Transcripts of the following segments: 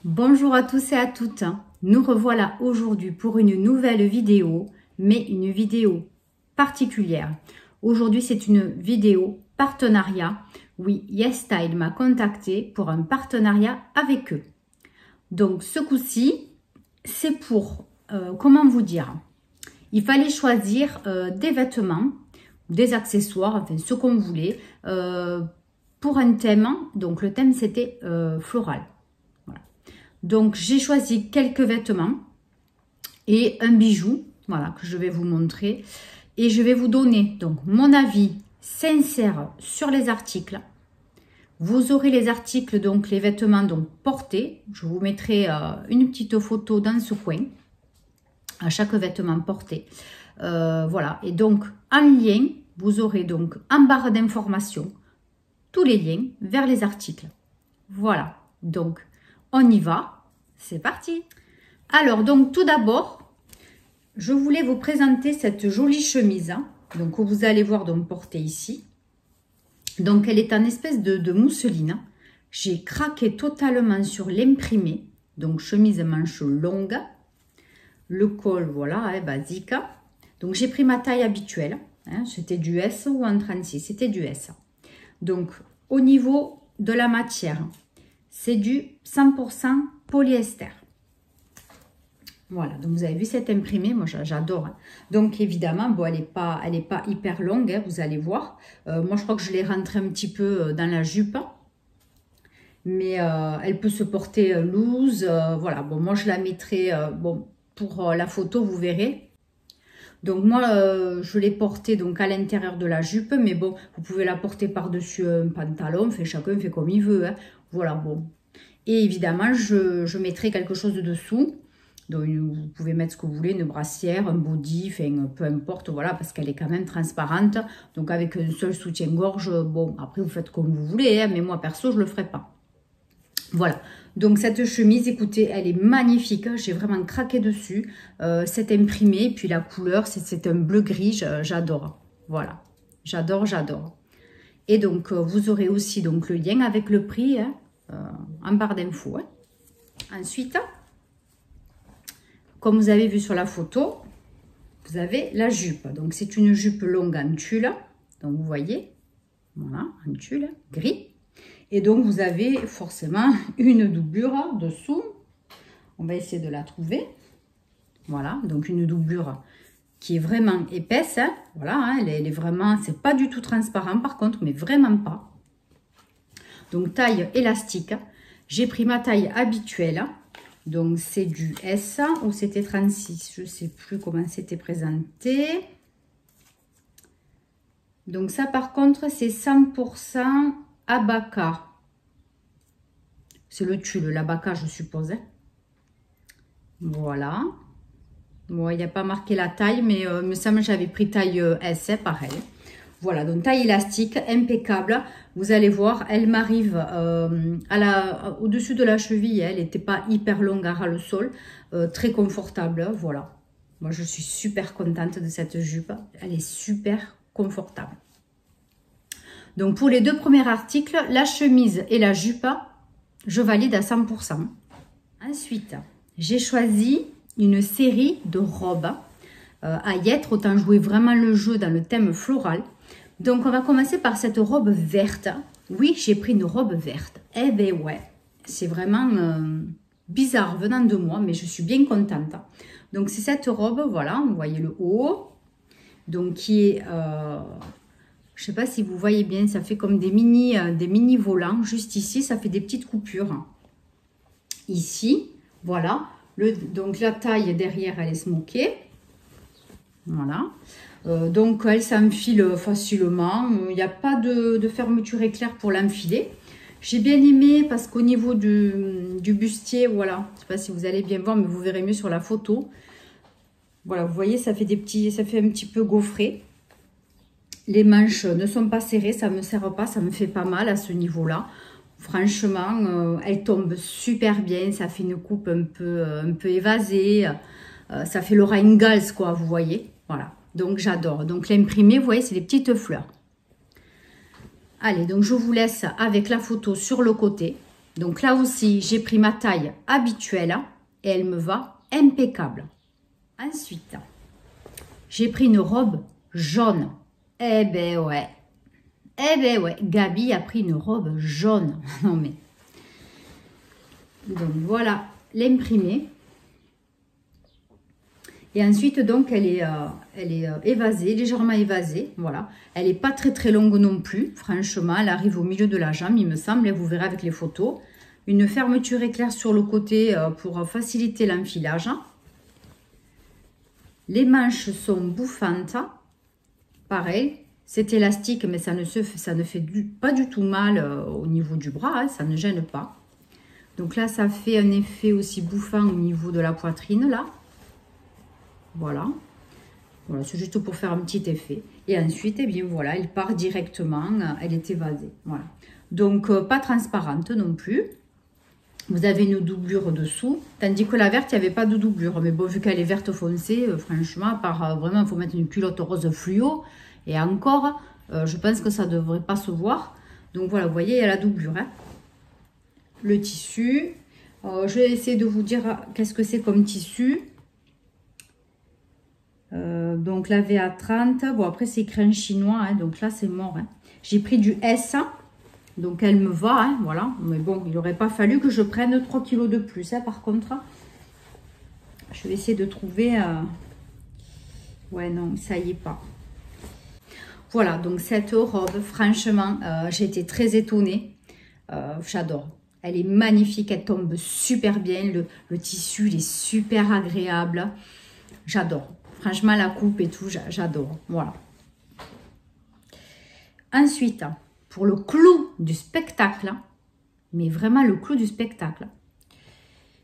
Bonjour à tous et à toutes, nous revoilà aujourd'hui pour une nouvelle vidéo, mais une vidéo particulière. Aujourd'hui c'est une vidéo partenariat. Oui, YesStyle m'a contacté pour un partenariat avec eux. Donc ce coup-ci, c'est pour, comment vous dire, il fallait choisir des vêtements, des accessoires, enfin ce qu'on voulait, pour un thème. Donc le thème c'était floral. Donc, j'ai choisi quelques vêtements et un bijou, voilà, que je vais vous montrer. Et je vais vous donner donc mon avis sincère sur les articles. Vous aurez les articles, donc les vêtements donc portés. Je vous mettrai une petite photo dans ce coin, à chaque vêtement porté. Voilà, et donc en lien, vous aurez donc en barre d'informations tous les liens vers les articles. Voilà, donc on y va. C'est parti. Alors, donc, tout d'abord, je voulais vous présenter cette jolie chemise, donc, que vous allez voir donc portée ici. Donc, elle est en espèce de mousseline. J'ai craqué totalement sur l'imprimé. Donc, chemise manche longue. Le col, voilà, basique. Donc, j'ai pris ma taille habituelle. C'était du S ou un 36, c'était du S. Donc, au niveau de la matière, c'est du 100% polyester. Voilà, donc vous avez vu cette imprimée, moi j'adore. Donc évidemment, bon, elle est pas hyper longue, vous allez voir. Moi je crois que je l'ai rentrée un petit peu dans la jupe. Mais elle peut se porter loose. Voilà, bon, moi je la mettrai, bon, pour la photo, vous verrez. Donc moi, je l'ai portée donc à l'intérieur de la jupe, mais bon, vous pouvez la porter par-dessus un pantalon, chacun fait comme il veut. Voilà, bon. Et évidemment, je mettrai quelque chose de dessous. Donc, vous pouvez mettre ce que vous voulez, une brassière, un body, enfin, peu importe, voilà, parce qu'elle est quand même transparente. Donc, avec un seul soutien-gorge, bon, après, vous faites comme vous voulez, mais moi, perso, je ne le ferai pas. Voilà. Donc, cette chemise, écoutez, elle est magnifique. J'ai vraiment craqué dessus. C'est imprimé, puis la couleur, c'est un bleu-gris, j'adore. Voilà. J'adore, j'adore. Et donc, vous aurez aussi donc, le lien avec le prix, en barre d'infos. Ensuite, comme vous avez vu sur la photo, vous avez la jupe. Donc, c'est une jupe longue en tulle. Donc, vous voyez, voilà, en tulle, gris. Et donc, vous avez forcément une doublure dessous. On va essayer de la trouver. Voilà, donc une doublure qui est vraiment épaisse. Voilà, elle est vraiment, c'est pas du tout transparent par contre, mais vraiment pas. Donc, taille élastique. J'ai pris ma taille habituelle. Donc, c'est du S ou c'était 36. Je ne sais plus comment c'était présenté. Donc, ça, par contre, c'est 100% abaca. C'est le tulle, l'abaca, je suppose. Voilà. Bon, il n'y a pas marqué la taille, mais il me semble que j'avais pris taille S, pareil. Voilà, donc taille élastique, impeccable. Vous allez voir, elle m'arrive au-dessus de la cheville. Elle n'était pas hyper longue à ras le sol. Très confortable, voilà. Moi, je suis super contente de cette jupe. Elle est super confortable. Donc, pour les deux premiers articles, la chemise et la jupe, je valide à 100%. Ensuite, j'ai choisi une série de robes à y être. Autant jouer vraiment le jeu dans le thème floral. Donc, on va commencer par cette robe verte. Oui, j'ai pris une robe verte. Eh ben ouais, c'est vraiment bizarre venant de moi, mais je suis bien contente. Donc, c'est cette robe, voilà, vous voyez le haut. Donc, qui est, je ne sais pas si vous voyez bien, ça fait comme des mini volants. Juste ici, ça fait des petites coupures. Ici, voilà. Donc, la taille derrière, elle est smokée. Voilà. Donc, elle s'enfile facilement. Il n'y a pas de fermeture éclair pour l'enfiler. J'ai bien aimé parce qu'au niveau du bustier, voilà. Je ne sais pas si vous allez bien voir, mais vous verrez mieux sur la photo. Voilà, vous voyez, ça fait un petit peu gaufré. Les manches ne sont pas serrées, ça ne me serre pas, ça me fait pas mal à ce niveau-là. Franchement, elle tombe super bien. Ça fait une coupe un peu évasée. Ça fait Laura Ingalls, quoi, vous voyez. Voilà. Donc, j'adore. Donc, l'imprimé, vous voyez, c'est des petites fleurs. Allez, donc, je vous laisse avec la photo sur le côté. Donc là aussi, j'ai pris ma taille habituelle et elle me va impeccable. Ensuite, j'ai pris une robe jaune. Eh ben ouais. Eh ben ouais, Gabi a pris une robe jaune. Non mais. Donc voilà l'imprimé. Et ensuite, donc, elle est évasée, légèrement évasée. Voilà. Elle n'est pas très longue non plus. Franchement, elle arrive au milieu de la jambe, il me semble. Et vous verrez avec les photos. Une fermeture éclair sur le côté pour faciliter l'enfilage. Les manches sont bouffantes. Pareil, c'est élastique, mais ça ne fait pas du tout mal au niveau du bras. Hein, ça ne gêne pas. Donc là, ça fait un effet aussi bouffant au niveau de la poitrine, là. Voilà. Voilà, c'est juste pour faire un petit effet. Et ensuite, eh bien voilà, elle part directement, elle est évasée. Voilà. Donc, pas transparente non plus. Vous avez une doublure dessous. Tandis que la verte, il n'y avait pas de doublure. Mais bon, vu qu'elle est verte foncée, franchement, à part vraiment, il faut mettre une culotte rose fluo. Et encore, je pense que ça ne devrait pas se voir. Donc voilà, vous voyez, il y a la doublure. Hein. Le tissu. Je vais essayer de vous dire qu'est-ce que c'est comme tissu. Donc la VA30, bon après c'est écrit en chinois, hein, donc là c'est mort. Hein. J'ai pris du S, donc elle me va, hein, voilà. Mais bon, il n'aurait pas fallu que je prenne 3 kilos de plus, hein, par contre. Je vais essayer de trouver... Ouais, non, ça y est pas. Voilà, donc cette robe, franchement, j'ai été très étonnée. J'adore. Elle est magnifique, elle tombe super bien. Le tissu, il est super agréable. J'adore. Franchement, la coupe et tout, j'adore. Voilà. Ensuite, pour le clou du spectacle, mais vraiment le clou du spectacle,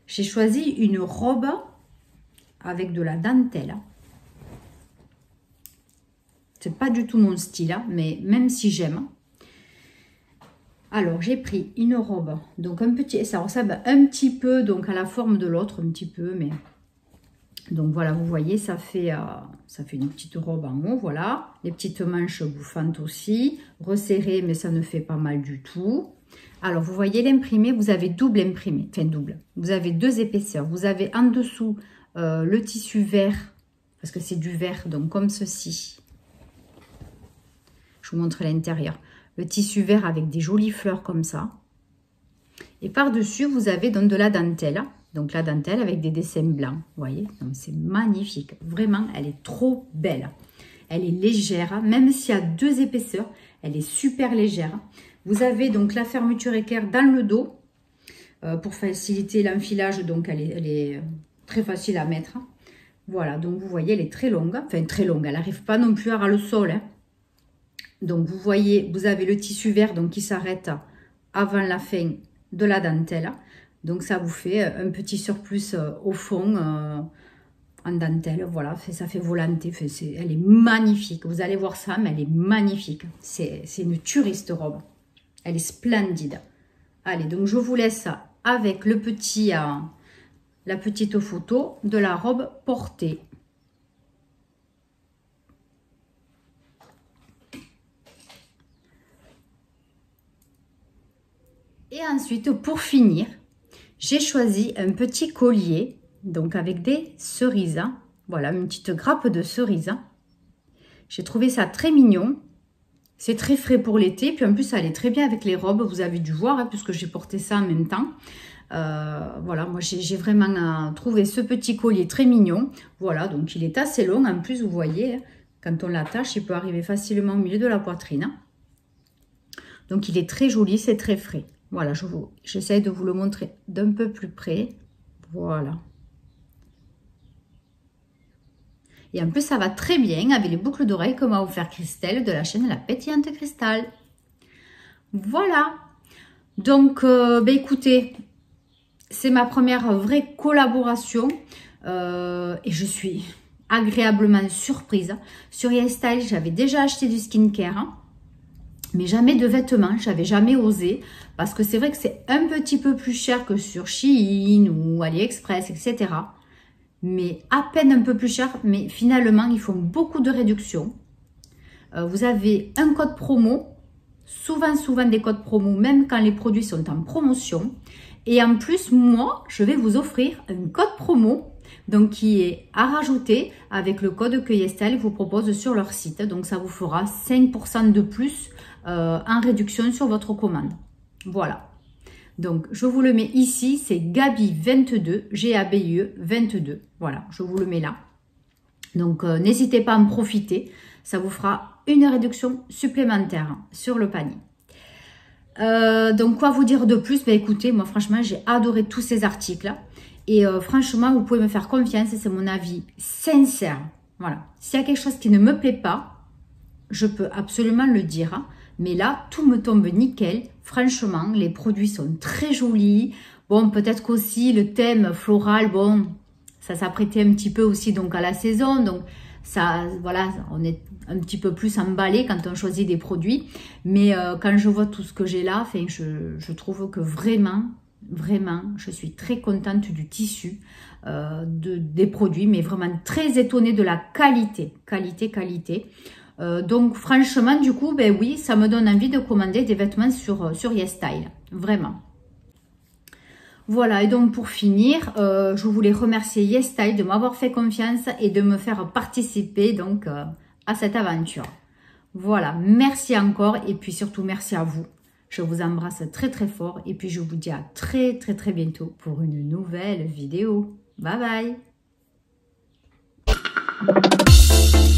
j'ai choisi une robe avec de la dentelle. C'est pas du tout mon style, mais même si j'aime. Alors, j'ai pris une robe, donc un petit, ça ressemble un petit peu donc à la forme de l'autre, un petit peu, mais... Donc voilà, vous voyez, ça fait une petite robe en haut, voilà. Les petites manches bouffantes aussi, resserrées, mais ça ne fait pas mal du tout. Alors, vous voyez l'imprimé, vous avez double imprimé, enfin double. Vous avez 2 épaisseurs. Vous avez en dessous le tissu vert, parce que c'est du vert, donc comme ceci. Je vous montre l'intérieur. Le tissu vert avec des jolies fleurs comme ça. Et par-dessus, vous avez donc de la dentelle. Donc la dentelle avec des dessins blancs, vous voyez, c'est magnifique. Vraiment, elle est trop belle. Elle est légère, même s'il y a 2 épaisseurs, elle est super légère. Vous avez donc la fermeture équerre dans le dos pour faciliter l'enfilage. Donc elle est très facile à mettre. Voilà, donc vous voyez, elle est très longue. Enfin, très longue, elle n'arrive pas non plus à ras le sol. Hein. Donc vous voyez, vous avez le tissu vert donc, qui s'arrête avant la fin de la dentelle. Donc, ça vous fait un petit surplus au fond en dentelle. Voilà, ça fait volanté. Elle est magnifique. Vous allez voir ça, mais elle est magnifique. C'est une turiste robe. Elle est splendide. Allez, donc je vous laisse avec la petite photo de la robe portée. Et ensuite, pour finir, j'ai choisi un petit collier, donc avec des cerises. Voilà, une petite grappe de cerises. J'ai trouvé ça très mignon. C'est très frais pour l'été. Puis en plus, ça allait très bien avec les robes. Vous avez dû voir, hein, puisque j'ai porté ça en même temps. Voilà, moi j'ai vraiment trouvé ce petit collier très mignon. Voilà, donc il est assez long. En plus, vous voyez, quand on l'attache, il peut arriver facilement au milieu de la poitrine. Donc il est très joli, c'est très frais. Voilà, j'essaie de vous le montrer d'un peu plus près. Voilà. Et en plus, ça va très bien avec les boucles d'oreilles que m'a offert Christelle de la chaîne La Pétillante Cristal. Voilà. Donc, écoutez, c'est ma première vraie collaboration. Et je suis agréablement surprise. Sur YesStyle, j'avais déjà acheté du skincare. Mais jamais de vêtements, j'avais jamais osé, parce que c'est vrai que c'est un petit peu plus cher que sur Shein ou AliExpress, etc. Mais à peine un peu plus cher, mais finalement, ils font beaucoup de réductions. Vous avez un code promo, souvent des codes promo, même quand les produits sont en promotion. Et en plus, moi, je vais vous offrir un code promo, donc qui est à rajouter avec le code que YesStyle vous propose sur leur site. Donc ça vous fera 5% de plus en réduction sur votre commande. Voilà. Donc je vous le mets ici, c'est Gabi22, G-A-B-I-E 22. Voilà, je vous le mets là. Donc n'hésitez pas à en profiter, ça vous fera une réduction supplémentaire sur le panier. Donc quoi vous dire de plus? Ben écoutez, moi franchement j'ai adoré tous ces articles et franchement vous pouvez me faire confiance, c'est mon avis sincère. Voilà, s'il y a quelque chose qui ne me plaît pas, je peux absolument le dire, hein. Mais là tout me tombe nickel. Franchement les produits sont très jolis. Bon, peut-être qu'aussi le thème floral, bon, ça s'apprêtait un petit peu aussi donc à la saison, donc ça, voilà, on est un petit peu plus emballé quand on choisit des produits. Mais quand je vois tout ce que j'ai là, enfin, je trouve que vraiment, je suis très contente du tissu, des produits, mais vraiment très étonnée de la qualité. Donc franchement, du coup, ben oui, ça me donne envie de commander des vêtements sur YesStyle, vraiment. Voilà, et donc pour finir, je voulais remercier YesStyle de m'avoir fait confiance et de me faire participer donc à cette aventure. Voilà, merci encore et puis surtout merci à vous. Je vous embrasse très très fort et puis je vous dis à très bientôt pour une nouvelle vidéo. Bye bye.